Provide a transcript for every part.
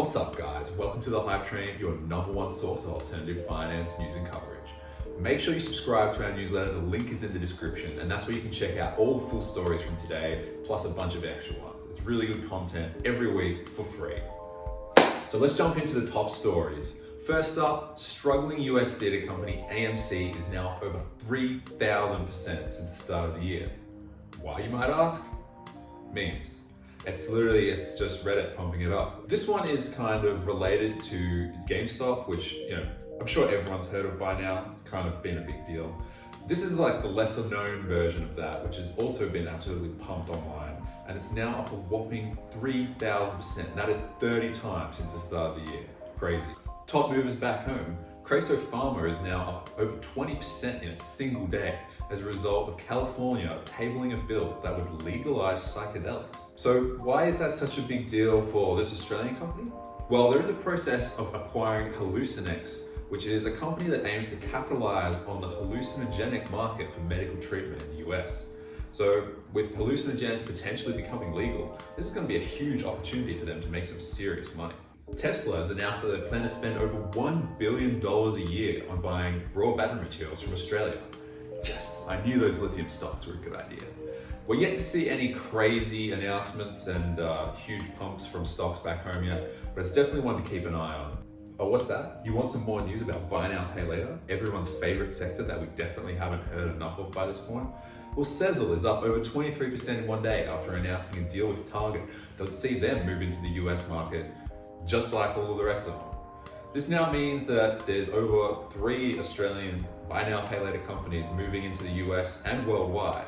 What's up guys? Welcome to The Hype Train, your #1 source of alternative finance news and coverage. Make sure you subscribe to our newsletter, the link is in the description, and that's where you can check out all the full stories from today, plus a bunch of extra ones. It's really good content every week for free. So let's jump into the top stories. First up, struggling US theater company AMC is now up over 3,000% since the start of the year. Why, you might ask? Memes. It's just Reddit pumping it up. This one is kind of related to GameStop, which, I'm sure everyone's heard of by now. It's kind of been a big deal. This is like the lesser known version of that, which has also been absolutely pumped online. And it's now up a whopping 3,000%. That is 30 times since the start of the year. Crazy. Top movers back home. Creso Pharma is now up over 20% in a single day as a result of California tabling a bill that would legalize psychedelics. So why is that such a big deal for this Australian company? Well, they're in the process of acquiring Hallucinex, which is a company that aims to capitalize on the hallucinogenic market for medical treatment in the US. So with hallucinogens potentially becoming legal, this is going to be a huge opportunity for them to make some serious money. Tesla has announced that they plan to spend over $1 billion a year on buying raw battery materials from Australia. Yes, I knew those lithium stocks were a good idea. We're yet to see any crazy announcements and huge pumps from stocks back home yet, but it's definitely one to keep an eye on. Oh, what's that? You want some more news about buy now, pay later? Everyone's favorite sector that we definitely haven't heard enough of by this point? Well, Sezzle is up over 23% in one day after announcing a deal with Target that would see them move into the US market, just like all of the rest of them. This now means that there's over 3 Australian buy now, pay later companies moving into the US and worldwide.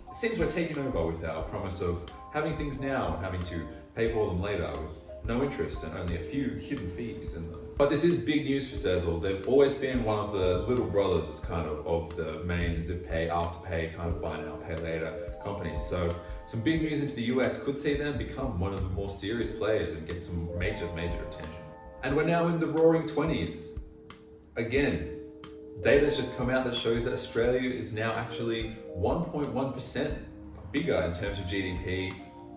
It seems we're taking over with our promise of having things now and having to pay for them later with no interest and only a few hidden fees in them. But this is big news for Sezzle. They've always been one of the little brothers of the main zip pay, afterpay kind of buy now, pay later companies. So some big news into the US could see them become one of the more serious players and get some major attention. And we're now in the roaring 20s. Again, data's just come out that shows that Australia is now actually 1.1% bigger in terms of GDP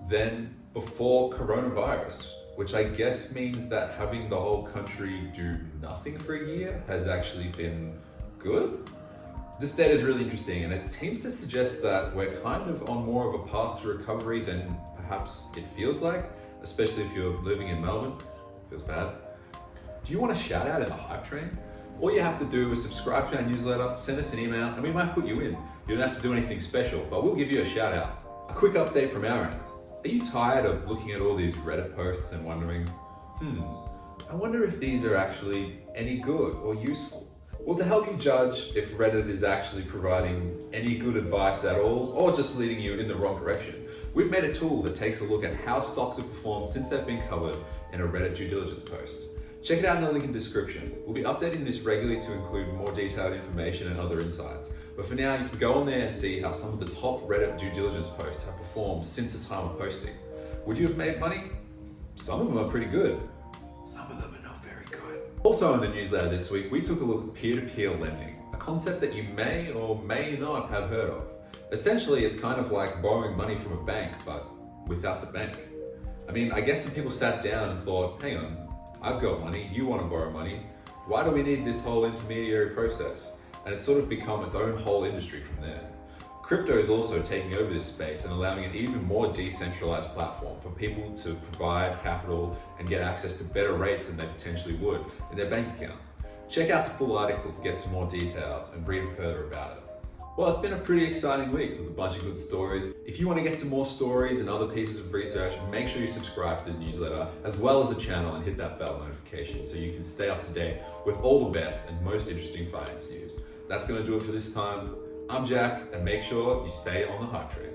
than before coronavirus, which I guess means that having the whole country do nothing for a year has actually been good. This data is really interesting, and it seems to suggest that we're kind of on more of a path to recovery than perhaps it feels like, especially if you're living in Melbourne. Feels bad. Do you want a shout out in the Hype Train? All you have to do is subscribe to our newsletter, send us an email, and we might put you in. You don't have to do anything special, but we'll give you a shout out. A quick update from our end. Are you tired of looking at all these Reddit posts and wondering, I wonder if these are actually any good or useful? Well, to help you judge if Reddit is actually providing any good advice at all, or just leading you in the wrong direction, we've made a tool that takes a look at how stocks have performed since they've been covered in a Reddit due diligence post. Check it out in the link in the description. We'll be updating this regularly to include more detailed information and other insights. But for now, you can go on there and see how some of the top Reddit due diligence posts have performed since the time of posting. Would you have made money? Some of them are pretty good. Some of them are not very good. Also in the newsletter this week, we took a look at peer-to-peer lending, a concept that you may or may not have heard of. Essentially, it's kind of like borrowing money from a bank, but without the bank. I mean, I guess some people sat down and thought, hang on, I've got money, you want to borrow money. Why do we need this whole intermediary process? And it's sort of become its own whole industry from there. Crypto is also taking over this space and allowing an even more decentralized platform for people to provide capital and get access to better rates than they potentially would in their bank account. Check out the full article to get some more details and read further about it. Well, it's been a pretty exciting week with a bunch of good stories. If you want to get some more stories and other pieces of research, make sure you subscribe to the newsletter as well as the channel and hit that bell notification so you can stay up to date with all the best and most interesting finance news. That's going to do it for this time. I'm Jack, and make sure you stay on the Hype Train.